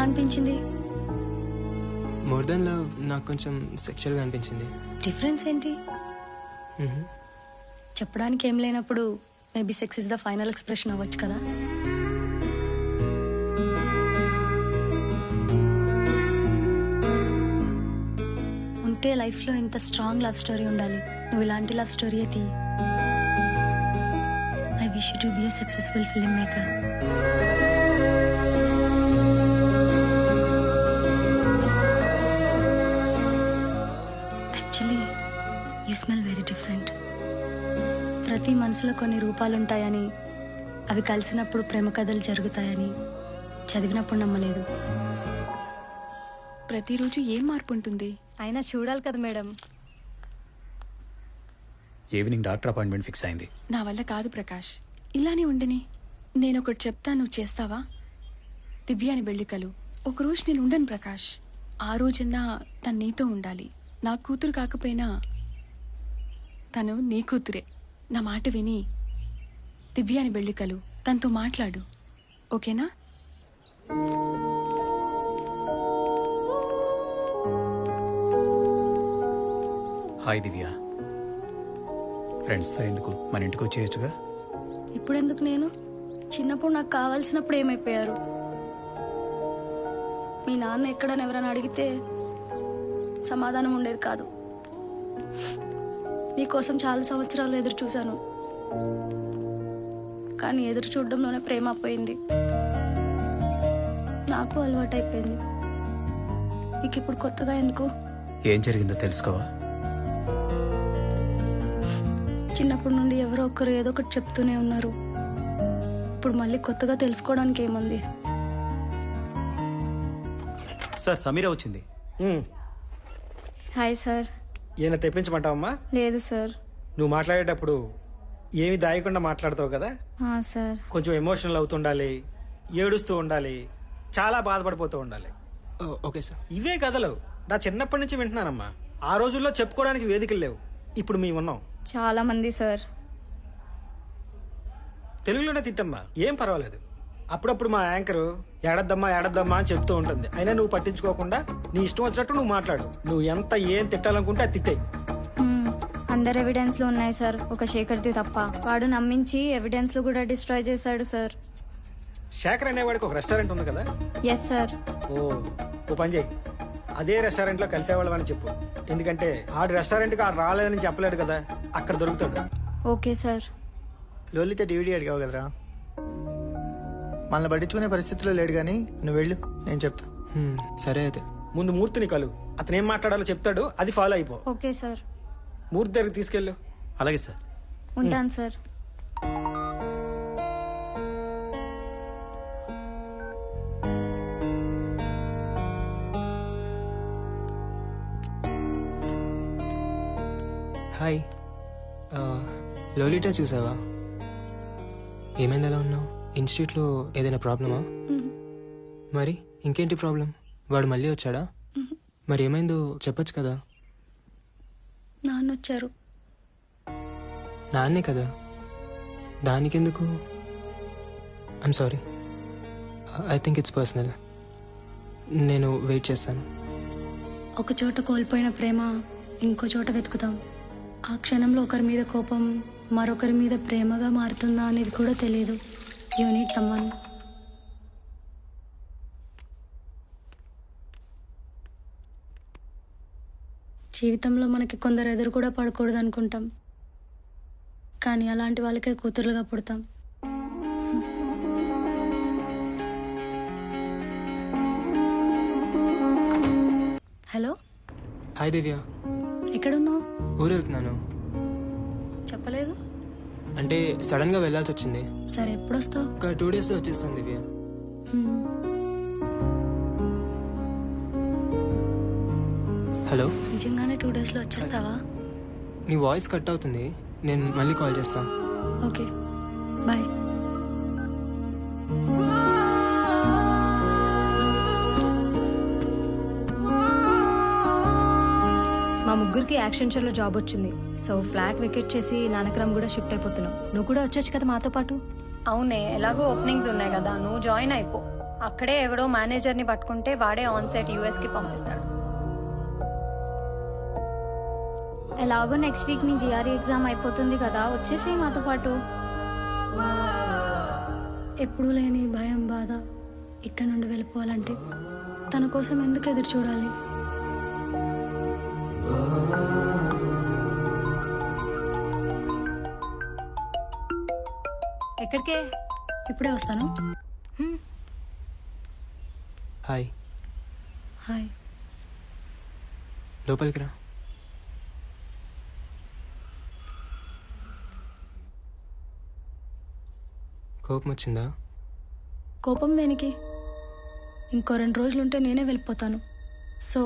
అనిపించింది? More than love నాకు కొంచెం సెక్షువల్గా అనిపించింది. డిఫరెన్స్ ఏంటి? చెప్పడానికి ఏం లేనప్పుడు maybe sex is the final expression అవ్వచ్చు కదా. ఉంటే లైఫ్లో ఇంత స్ట్రాంగ్ లవ్ స్టోరీ ఉండాలి. నువ్వు ఇలాంటి లవ్ స్టోరీ తీ. I wish you to be a successful film maker. Actually you smell very different. ప్రతి మనసులో కొన్ని రూపాలుంటాయని, అవి కలిసినప్పుడు ప్రేమ కథలు జరుగుతాయని చదివినప్పుడు నమ్మలేదు. ప్రతిరోజు ఏం మార్పు ఉంటుంది? అయినా చూడాలి కదా madam. Evening doctor appointment fix అయింది. నా వల్ల కాదు ప్రకాష్, ఇలానే ఉండని. నేను ఒకటి చెప్తా, నువ్వు చేస్తావా? దివ్యాని వెళ్ళికలు ఒకరోజు నేను ఉండను ప్రకాష్. ఆ రోజన్నా తను నీతో ఉండాలి. నా కూతురు కాకపోయినా తను నీ కూతురే. నా మాట విని దివ్యాని వెళ్ళికలు తనతో మాట్లాడు, ఓకేనా? హాయ్ దివ్య. ఫ్రెండ్స్తో ఎందుకు, మన ఇంటికి వచ్చేయచ్చుగా. ఇప్పుడెందుకు? నేను చిన్నప్పుడు నాకు కావాల్సినప్పుడు ఏమైపోయారు? మీ నాన్న ఎక్కడని ఎవరైనా అడిగితే సమాధానం ఉండేది కాదు. నీకోసం చాలా సంవత్సరాలు ఎదురు చూశాను, కానీ ఎదురు చూడడంలోనే ప్రేమ పోయింది. నాకు అలవాటైపోయింది. నీకు ఇప్పుడు కొత్తగా ఎందుకు? ఏం జరిగిందో తెలుసుకోవా? చిన్నప్పటి నుండి ఎవరో ఒకరు ఏదో ఒకటి చెప్తూనే ఉన్నారు. ఇప్పుడు మళ్ళీ కొత్తగా తెలుసుకోవడానికి ఏముంది? సార్, సమీర వచ్చింది. Hi sir. ఈయన తెప్పించమంటావమ్మా? లేదు సార్. నువ్వు మాట్లాడేటప్పుడు ఏమి దాయకుండా మాట్లాడతావు కదా. సార్. కొంచెం ఎమోషనల్ అవుతుండాలి, ఏడుస్తూ ఉండాలి, చాలా బాధపడిపోతూ ఉండాలి. Okay sir. ఇవే కథలు నా చిన్నప్పటి నుంచి వింటున్నానమ్మా. ఆ రోజుల్లో చెప్పుకోవడానికి వేదికలు లేవు, ఇప్పుడు మేము ఉన్నాం. చాలా మంది సార్. తెలుగులోనే తిట్టమ్మా, ఏం పర్వాలేదు. అప్పుడప్పుడు మా యాంకరు ఏడద్దమ్మా ఏడద్దమ్మా అని చెప్తూ ఉంటుంది. అయినా నువ్వు పట్టించుకోకుండా నీ ఇష్టం వచ్చినట్టు నువ్వు మాట్లాడు. నువ్వు ఎంత ఏం తిట్టాలనుకుంటే అది తిట్టాయి. అందరు ఎవిడెన్స్ లో ఉన్నాయి సార్, ఒక శేఖర్ది తప్ప. వాడు నమ్మించి ఎవిడెన్స్ లో కూడా డిస్ట్రాయ్ చేశాడు సార్. శేఖర్ అనేవాడికి ఒక రెస్టారెంట్ ఉంది కదా. Yes sir. ఓ పని చేయి, అదే రెస్టారెంట్ లో కలిసేవాళ్ళం అని చెప్పు. ఎందుకంటే ఆడు రెస్టారెంట్ కి ఆడు రాలేదని చెప్పలేడు కదా, అక్కడ దొరుకుతాడు. Okay sir. లోలిత డివిడీ అడిగావు కదరా, మనల్ని పట్టించుకునే పరిస్థితిలో లేడు, కానీ నువ్వు వెళ్ళు, నేను చెప్తా. సరే అయితే. ముందు మూర్తిని కలు, అతను ఏం మాట్లాడాలో చెప్తాడు, అది ఫాలో అయిపో. Okay sir. మూర్తి దగ్గరికి తీసుకెళ్ళు. అలాగే సార్. ఉంటాను సార్. హాయ్. లోలిటా చూసావా? ఏమైంది, ఎలా ఉన్నావు? ఇన్స్టిట్యూట్లో ఏదైనా ప్రాబ్లమా? మరి ఇంకేంటి ప్రాబ్లం? వాడు మళ్ళీ వచ్చాడా? మరి ఏమైందో చెప్పొచ్చు కదా. నాన్న వచ్చారు. నాన్నే కదా, దానికెందుకు? I'm sorry, I think it's personal. నేను వెయిట్ చేస్తాను. ఒక చోట కోల్పోయిన ప్రేమ ఇంకో చోట వెతుకుతాం. ఆ క్షణంలో ఒకరి మీద కోపం మరొకరి మీద ప్రేమగా మారుతుందా అనేది కూడా తెలియదు. You need someone. జీవితంలో మనకి కొందరు ఎదురు కూడా పడకూడదు అనుకుంటాం, కానీ అలాంటి వాళ్ళకే కూతురులుగా పుడతాం. హలో. హాయ్ దివ్య. ఎక్కడున్నావు? ఊరు వెళ్తున్నాను. చెప్పలేదు. అంటే సడన్గా వెళ్ళాల్సి వచ్చింది. సరే, ఎప్పుడు వస్తావు? ఒక 2 డేస్లో వచ్చేస్తాను దివ్య. హలో. నిజంగానే 2 డేస్లో వచ్చేస్తావా? నీ వాయిస్ కట్ అవుతుంది, నేను మళ్ళీ కాల్ చేస్తాను. Okay, bye. మా ముగ్గురికి యాక్షన్ షోలో జాబ్ వచ్చింది. సో ఫ్లాట్ వెకేట్ చేసి నానక్రమ్ కూడా షిఫ్ట్ అయిపోతున్నాం. నువ్వు కూడా వచ్చొచ్చు కదా మాతో పాటు. అవునే, ఎలాగో ఓపెనింగ్స్ ఉన్నాయి కదా, నువ్వు జాయిన్ అయిపో. అక్కడే ఎవడో మేనేజర్ని పట్టుకుంటే వాడే ఆన్ సైట్ యూఎస్కి పంపిస్తాడు. ఎలాగో నెక్స్ట్ వీక్ నీ జిఆర్ఈ ఎగ్జామ్ అయిపోతుంది కదా, వచ్చేసేయి మాతో పాటు. ఎప్పుడూ లేని భయం బాధ ఇక్కడ నుండి వెళ్ళిపోవాలంటే తన కోసం ఎందుకు ఎదురు చూడాలి? ఎక్కడికే? ఇప్పుడే వస్తాను. Hi, hi. లోపలికి రా. కోపం వచ్చిందా? కోపం దేనికి? ఇంకో 2 రోజులుంటే నేనే వెళ్ళిపోతాను. సో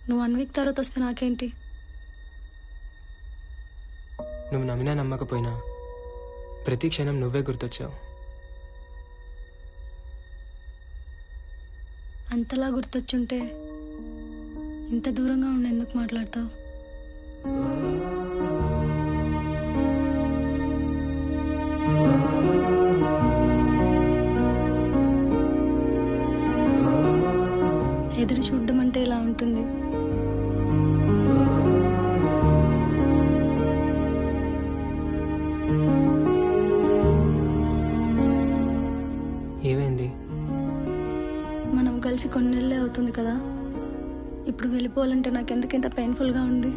నువ్వు 1 వీక్ తర్వాత వస్తే నాకేంటి? నువ్వు నమ్మినా నమ్మకపోయినా ప్రతి క్షణం నువ్వే గుర్తొచ్చావు. అంతలా గుర్తొచ్చుంటే ఇంత దూరంగా ఉండి ఎందుకు మాట్లాడతావు? ఎదురు చూడడం అంటే ఇలా ఉంటుంది. ఏమైంది? మనం కలిసి కొన్ని నెలలే అవుతుంది కదా, ఇప్పుడు వెళ్ళిపోవాలంటే నాకెందుకు ఇంత పెయిన్ఫుల్గా ఉంది?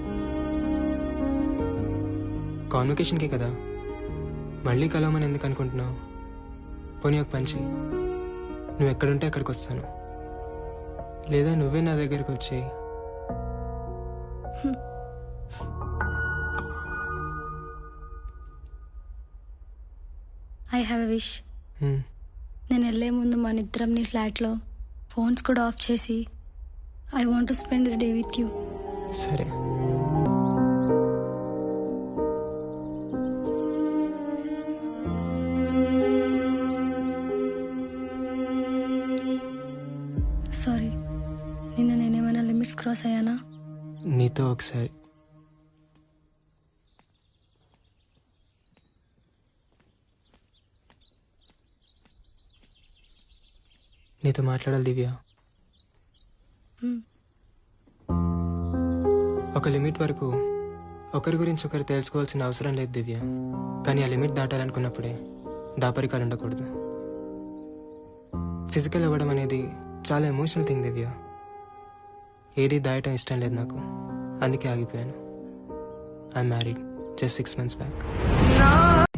కాన్వకేషన్కే కదా, మళ్ళీ కలవమని ఎందుకు అనుకుంటున్నావు? పోనీ ఒక పని చెయ్యి, నువ్వు ఎక్కడుంటే అక్కడికి వస్తాను, లేదా నువ్వే నా దగ్గరికి వచ్చేయి. I have a wish. నేను వెళ్ళే ముందు మన ఇద్దరం నీ ఫ్లాట్లో ఫోన్స్ కూడా ఆఫ్ చేసి I want to spend day with you. సరే. సారీ, నిన్న నేనేమైనా లిమిట్స్ క్రాస్ అయ్యానా? నీతో ఒకసారి నీతో మాట్లాడాలి దివ్య. ఒక లిమిట్ వరకు ఒకరి గురించి ఒకరు తెలుసుకోవాల్సిన అవసరం లేదు దివ్య, కానీ ఆ లిమిట్ దాటాలనుకున్నప్పుడే దాపరికాలు ఉండకూడదు. ఫిజికల్ అవ్వడం అనేది చాలా ఎమోషనల్ థింగ్ దివ్య. ఏది దాయటం ఇష్టం లేదు నాకు, అందుకే ఆగిపోయాను. I'm married just 6 months back.